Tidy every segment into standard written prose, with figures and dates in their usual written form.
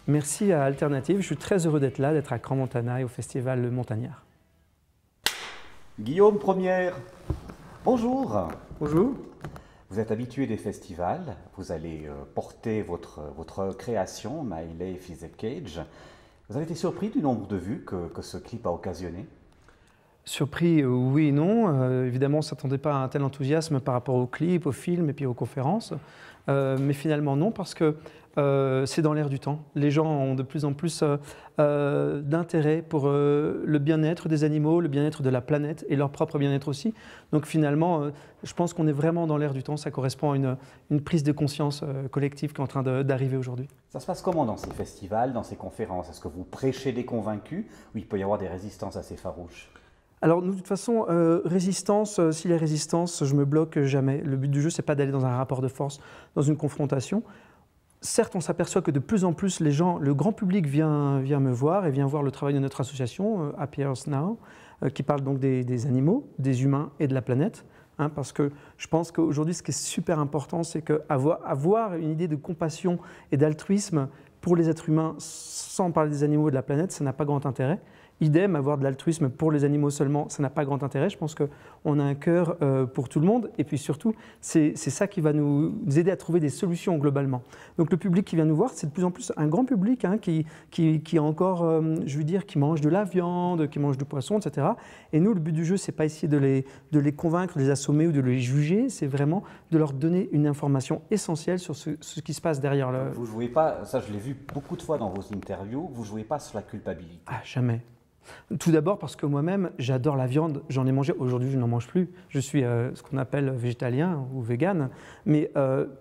Merci à Alternative. Je suis très heureux d'être là, d'être à Crans-Montana et au festival Le Montagnard. Guillaume Première, bonjour. Bonjour. Vous êtes habitué des festivals, vous allez porter votre création, My Life is a Cage. Vous avez été surpris du nombre de vues que ce clip a occasionné? Surpris, oui et non. Évidemment, on ne s'attendait pas à un tel enthousiasme par rapport au clip, au film et puis aux conférences. Mais finalement non, parce que c'est dans l'air du temps. Les gens ont de plus en plus d'intérêt pour le bien-être des animaux, le bien-être de la planète et leur propre bien-être aussi. Donc finalement, je pense qu'on est vraiment dans l'air du temps. Ça correspond à une prise de conscience collective qui est en train d'arriver aujourd'hui. Ça se passe comment dans ces festivals, dans ces conférences? Est-ce que vous prêchez des convaincus ou il peut y avoir des résistances assez farouches? Alors, nous, de toute façon, résistance, s'il y a résistance, je me bloque jamais. Le but du jeu, c'est pas d'aller dans un rapport de force, dans une confrontation. Certes, on s'aperçoit que de plus en plus, les gens, le grand public vient me voir et vient voir le travail de notre association, Happy Earth Now, qui parle donc des animaux, des humains et de la planète. Parce que je pense qu'aujourd'hui, ce qui est super important, c'est qu'avoir une idée de compassion et d'altruisme pour les êtres humains, sans parler des animaux et de la planète, ça n'a pas grand intérêt. Idem, avoir de l'altruisme pour les animaux seulement, ça n'a pas grand intérêt. Je pense qu'on a un cœur pour tout le monde. Et puis surtout, c'est ça qui va nous aider à trouver des solutions globalement. Donc le public qui vient nous voir, c'est de plus en plus un grand public qui a encore, je veux dire, qui mange de la viande, qui mange du poisson, etc. Et nous, le but du jeu, c'est pas essayer de les convaincre, de les assommer ou de les juger. C'est vraiment de leur donner une information essentielle sur ce qui se passe derrière le... Vous ne jouez pas, ça je l'ai vu beaucoup de fois dans vos interviews, vous ne jouez pas sur la culpabilité. Ah, jamais. Tout d'abord parce que moi-même, j'adore la viande, j'en ai mangé, aujourd'hui je n'en mange plus, je suis ce qu'on appelle végétalien ou vegan, mais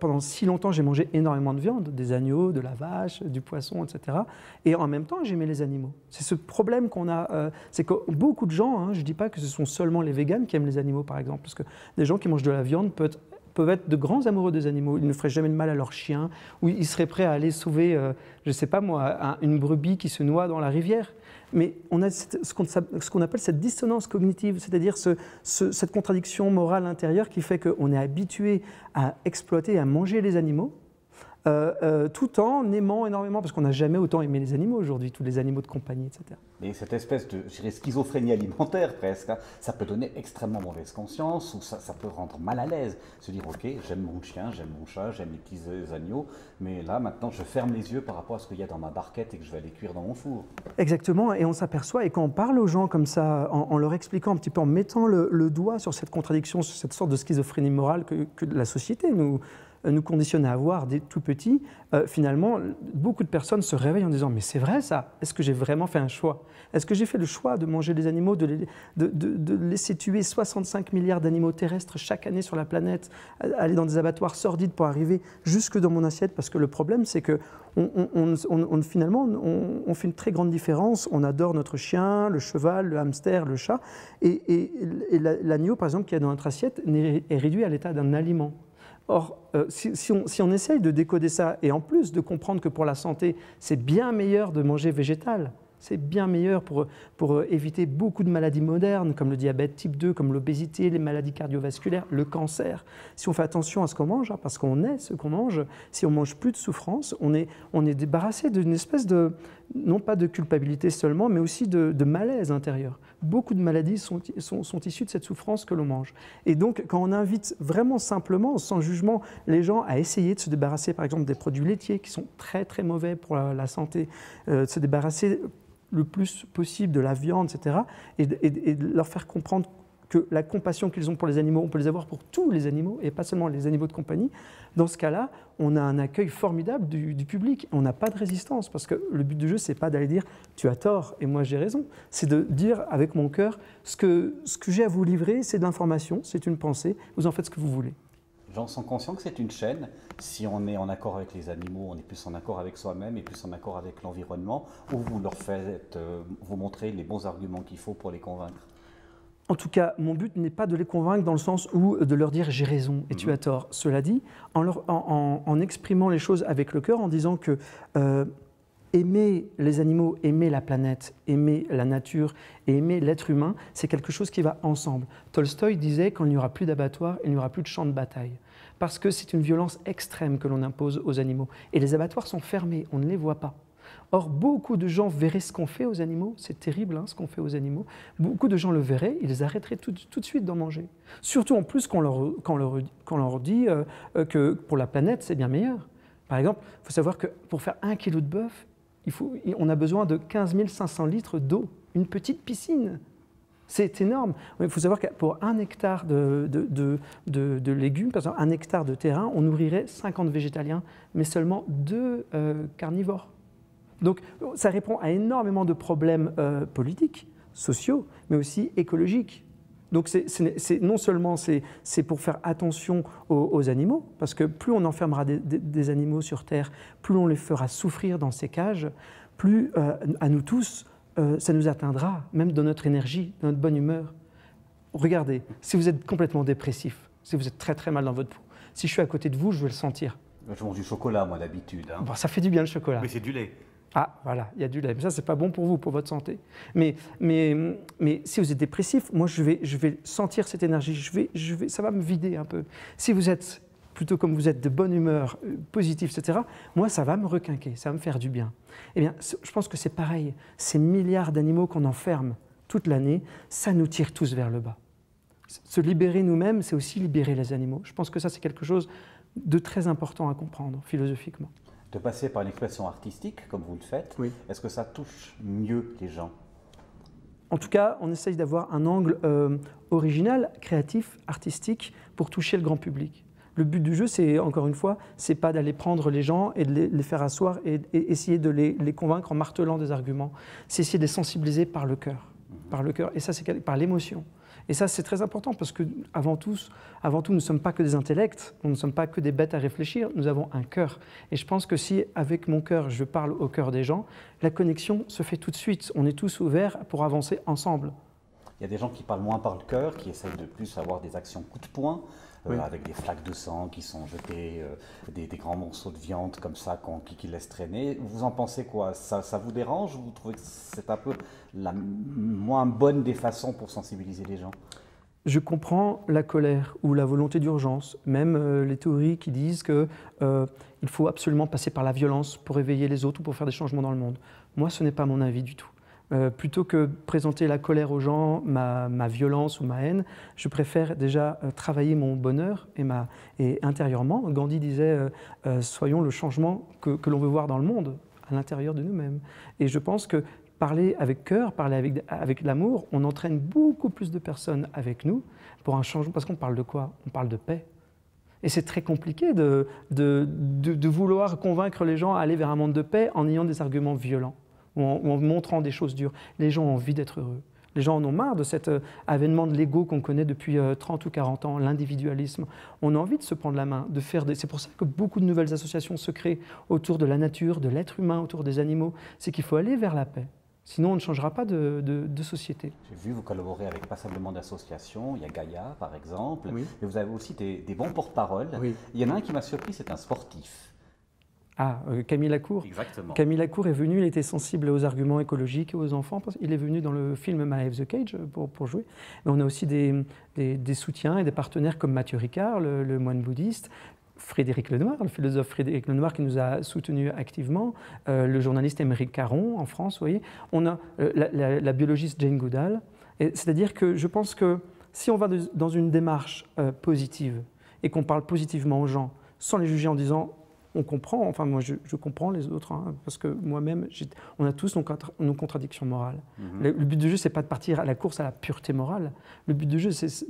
pendant si longtemps j'ai mangé énormément de viande, des agneaux, de la vache, du poisson, etc. Et en même temps j'aimais les animaux. C'est ce problème qu'on a, c'est que beaucoup de gens, je ne dis pas que ce sont seulement les végans qui aiment les animaux par exemple, parce que des gens qui mangent de la viande peuvent être de grands amoureux des animaux, ils ne feraient jamais de mal à leur chien, ou ils seraient prêts à aller sauver, je ne sais pas moi, une brebis qui se noie dans la rivière. Mais on a ce qu'on appelle cette dissonance cognitive, c'est-à-dire cette contradiction morale intérieure qui fait qu'on est habitué à exploiter et à manger les animaux, tout en aimant énormément, parce qu'on n'a jamais autant aimé les animaux aujourd'hui, tous les animaux de compagnie, etc. Mais cette espèce de schizophrénie alimentaire presque, ça peut donner extrêmement mauvaise conscience ou ça peut rendre mal à l'aise. Se dire ok, j'aime mon chien, j'aime mon chat, j'aime les petits agneaux, mais là maintenant je ferme les yeux par rapport à ce qu'il y a dans ma barquette et que je vais aller cuire dans mon four. Exactement, et on s'aperçoit, et quand on parle aux gens comme ça, en leur expliquant un petit peu, en mettant le doigt sur cette contradiction, sur cette sorte de schizophrénie morale que la société nous conditionne à avoir dès tout petit, finalement, beaucoup de personnes se réveillent en disant « mais c'est vrai ça, est-ce que j'ai vraiment fait un choix? Est-ce que j'ai fait le choix de manger des animaux, de laisser tuer 65 milliards d'animaux terrestres chaque année sur la planète, aller dans des abattoirs sordides pour arriver jusque dans mon assiette ?» Parce que le problème, c'est que finalement, on fait une très grande différence. On adore notre chien, le cheval, le hamster, le chat, et l'agneau, par exemple, qui est dans notre assiette, est réduit à l'état d'un aliment. Or, si on essaye de décoder ça, et en plus de comprendre que pour la santé, c'est bien meilleur de manger végétal, c'est bien meilleur pour éviter beaucoup de maladies modernes, comme le diabète type 2, comme l'obésité, les maladies cardiovasculaires, le cancer. Si on fait attention à ce qu'on mange, parce qu'on est ce qu'on mange, si on ne mange plus de souffrance, on est débarrassé d'une espèce de, non pas de culpabilité seulement, mais aussi de malaise intérieur. Beaucoup de maladies sont issues de cette souffrance que l'on mange. Et donc, quand on invite vraiment simplement, sans jugement, les gens à essayer de se débarrasser, par exemple, des produits laitiers qui sont très très mauvais pour la santé, de se débarrasser le plus possible de la viande, etc., et de leur faire comprendre que la compassion qu'ils ont pour les animaux, on peut les avoir pour tous les animaux et pas seulement les animaux de compagnie. Dans ce cas-là, on a un accueil formidable du public. On n'a pas de résistance parce que le but du jeu, c'est pas d'aller dire « tu as tort et moi j'ai raison ». C'est de dire avec mon cœur « ce que j'ai à vous livrer, c'est de l'information, c'est une pensée, vous en faites ce que vous voulez ». Les gens sont conscients que c'est une chaîne. Si on est en accord avec les animaux, on est plus en accord avec soi-même et plus en accord avec l'environnement, ou vous leur faites, vous montrer les bons arguments qu'il faut pour les convaincre. En tout cas, mon but n'est pas de les convaincre dans le sens où de leur dire « j'ai raison et tu as tort ». Cela dit, en exprimant les choses avec le cœur, en disant que aimer les animaux, aimer la planète, aimer la nature et aimer l'être humain, c'est quelque chose qui va ensemble. Tolstoï disait qu'il n'y aura plus d'abattoirs, il n'y aura plus de champs de bataille. Parce que c'est une violence extrême que l'on impose aux animaux. Et les abattoirs sont fermés, on ne les voit pas. Or, beaucoup de gens verraient ce qu'on fait aux animaux, c'est terrible ce qu'on fait aux animaux, beaucoup de gens le verraient, ils arrêteraient tout de suite d'en manger. Surtout en plus quand on leur dit que pour la planète, c'est bien meilleur. Par exemple, il faut savoir que pour faire 1 kilo de bœuf, on a besoin de 15 500 litres d'eau, une petite piscine. C'est énorme. Il faut savoir que pour 1 hectare de légumes, par exemple 1 hectare de terrain, on nourrirait 50 végétaliens, mais seulement 2 carnivores. Donc ça répond à énormément de problèmes politiques, sociaux, mais aussi écologiques. Donc non seulement c'est pour faire attention aux animaux, parce que plus on enfermera des animaux sur Terre, plus on les fera souffrir dans ces cages, plus à nous tous, ça nous atteindra, même dans notre énergie, dans notre bonne humeur. Regardez, si vous êtes complètement dépressif, si vous êtes très très mal dans votre peau, si je suis à côté de vous, je vais le sentir. Je mange du chocolat, moi, d'habitude. Bon, ça fait du bien le chocolat. Mais c'est du lait. Ah, voilà, il y a du lait. Mais ça, c'est pas bon pour vous, pour votre santé. Mais si vous êtes dépressif, moi, je vais sentir cette énergie. Ça va me vider un peu. Si vous êtes plutôt comme vous êtes, de bonne humeur, positif, etc., moi, ça va me requinquer, ça va me faire du bien. Eh bien, je pense que c'est pareil. Ces milliards d'animaux qu'on enferme toute l'année, ça nous tire tous vers le bas. Se libérer nous-mêmes, c'est aussi libérer les animaux. Je pense que ça, c'est quelque chose de très important à comprendre, philosophiquement. De passer par une expression artistique, comme vous le faites, oui. Est-ce que ça touche mieux les gens? En tout cas, on essaye d'avoir un angle original, créatif, artistique, pour toucher le grand public. Le but du jeu, c'est, encore une fois, c'est pas d'aller prendre les gens et de les faire asseoir et essayer de les convaincre en martelant des arguments. C'est essayer de les sensibiliser par le cœur. Par le cœur, et ça, c'est par l'émotion. Et ça, c'est très important parce que, avant tout, nous ne sommes pas que des intellects, nous ne sommes pas que des bêtes à réfléchir, nous avons un cœur. Et je pense que si, avec mon cœur, je parle au cœur des gens, la connexion se fait tout de suite. On est tous ouverts pour avancer ensemble. Il y a des gens qui parlent moins par le cœur, qui essayent de plus avoir des actions coup de poing, oui. Avec des flaques de sang qui sont jetées, des grands morceaux de viande comme ça qui laissent traîner. Vous en pensez quoi? Ça vous dérange ou vous trouvez que c'est un peu la moins bonne des façons pour sensibiliser les gens? Je comprends la colère ou la volonté d'urgence, même les théories qui disent qu'il faut absolument passer par la violence pour éveiller les autres ou pour faire des changements dans le monde. Moi, ce n'est pas mon avis du tout. Plutôt que présenter la colère aux gens, ma violence ou ma haine, je préfère déjà travailler mon bonheur et intérieurement. Gandhi disait soyons le changement que l'on veut voir dans le monde, à l'intérieur de nous-mêmes. Et je pense que parler avec cœur, parler avec l'amour, on entraîne beaucoup plus de personnes avec nous pour un changement. Parce qu'on parle de quoi? On parle de paix. Et c'est très compliqué de vouloir convaincre les gens à aller vers un monde de paix en ayant des arguments violents. Ou en montrant des choses dures. Les gens ont envie d'être heureux. Les gens en ont marre de cet avènement de l'ego qu'on connaît depuis 30 ou 40 ans, l'individualisme. On a envie de se prendre la main, de faire C'est pour ça que beaucoup de nouvelles associations se créent autour de la nature, de l'être humain, autour des animaux. C'est qu'il faut aller vers la paix. Sinon, on ne changera pas de société. J'ai vu, vous collaborez avec passablement d'associations. Il y a Gaïa, par exemple. Oui. Mais vous avez aussi des bons porte-parole. Oui. Il y en a un qui m'a surpris, c'est un sportif. Ah, Camille Lacour. Exactement. Camille Lacour est venu, il était sensible aux arguments écologiques et aux enfants. Il est venu dans le film My Life the Cage pour jouer. Mais on a aussi des soutiens et des partenaires comme Mathieu Ricard, le moine bouddhiste, Frédéric Lenoir, le philosophe Frédéric Lenoir qui nous a soutenus activement, le journaliste Émeric Caron en France, vous voyez. On a la biologiste Jane Goodall. C'est-à-dire que je pense que si on va dans une démarche positive et qu'on parle positivement aux gens, sans les juger en disant on comprend, enfin moi je comprends les autres, parce que moi-même, on a tous nos contradictions morales. Le but du jeu, c'est pas de partir à la course à la pureté morale. Le but du jeu, c'est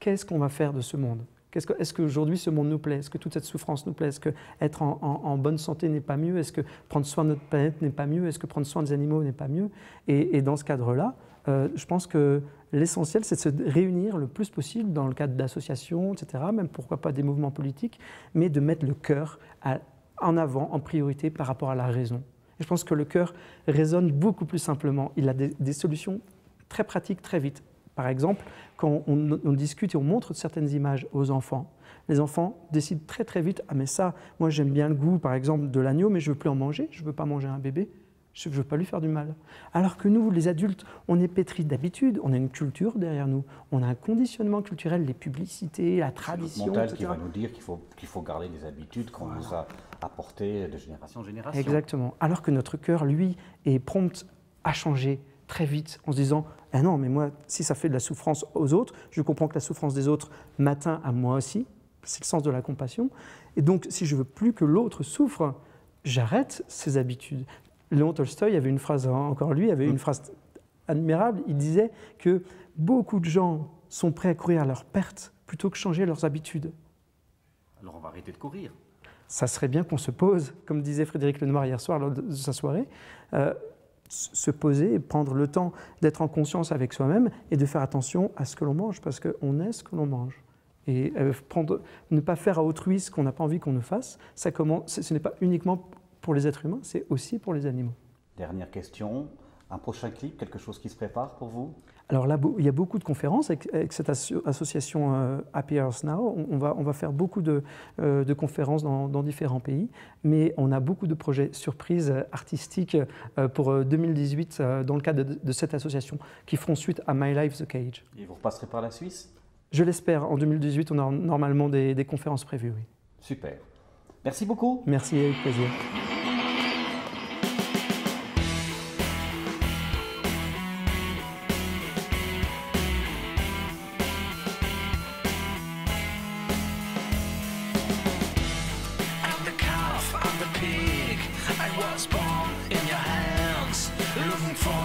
qu'est-ce qu'on va faire de ce monde? Est-ce qu'aujourd'hui ce monde nous plaît? Est-ce que toute cette souffrance nous plaît? Est-ce qu'être en bonne santé n'est pas mieux? Est-ce que prendre soin de notre planète n'est pas mieux? Est-ce que prendre soin des animaux n'est pas mieux? Et dans ce cadre-là, je pense que l'essentiel, c'est de se réunir le plus possible dans le cadre d'associations, etc., même pourquoi pas des mouvements politiques, mais de mettre le cœur en avant, en priorité par rapport à la raison. Et je pense que le cœur résonne beaucoup plus simplement. Il a des solutions très pratiques, très vite. Par exemple, quand on discute et on montre certaines images aux enfants, les enfants décident très très vite « Ah mais ça, moi j'aime bien le goût par exemple de l'agneau, mais je ne veux plus en manger, je ne veux pas manger un bébé ». Je ne veux pas lui faire du mal. Alors que nous, les adultes, on est pétris d'habitudes, on a une culture derrière nous, on a un conditionnement culturel, les publicités, la tradition, mental etc. qui va nous dire qu'il faut garder les habitudes qu'on nous a apportées de génération en génération. Exactement. Alors que notre cœur, lui, est prompt à changer très vite en se disant « Ah non, mais moi, si ça fait de la souffrance aux autres, je comprends que la souffrance des autres m'atteint à moi aussi. » C'est le sens de la compassion. Et donc, si je veux plus que l'autre souffre, j'arrête ces habitudes. Léon Tolstoï avait une phrase, encore lui, avait une phrase admirable. Il disait que beaucoup de gens sont prêts à courir à leur perte plutôt que changer leurs habitudes. Alors on va arrêter de courir. Ça serait bien qu'on se pose, comme disait Frédéric Lenoir hier soir lors de sa soirée, se poser et prendre le temps d'être en conscience avec soi-même et de faire attention à ce que l'on mange, parce qu'on est ce que l'on mange. Et ne pas faire à autrui ce qu'on n'a pas envie qu'on nous fasse, ce n'est pas uniquement pour les êtres humains, c'est aussi pour les animaux. Dernière question, un prochain clip, quelque chose qui se prépare pour vous? Alors là, il y a beaucoup de conférences avec cette association Happy Earth Now. On va faire beaucoup de conférences dans différents pays, mais on a beaucoup de projets surprises artistiques pour 2018 dans le cadre de cette association qui feront suite à My Life the Cage. Et vous repasserez par la Suisse? Je l'espère. En 2018, on a normalement des conférences prévues, oui. Super. Merci beaucoup. Merci, avec plaisir. I was born in your hands, looking for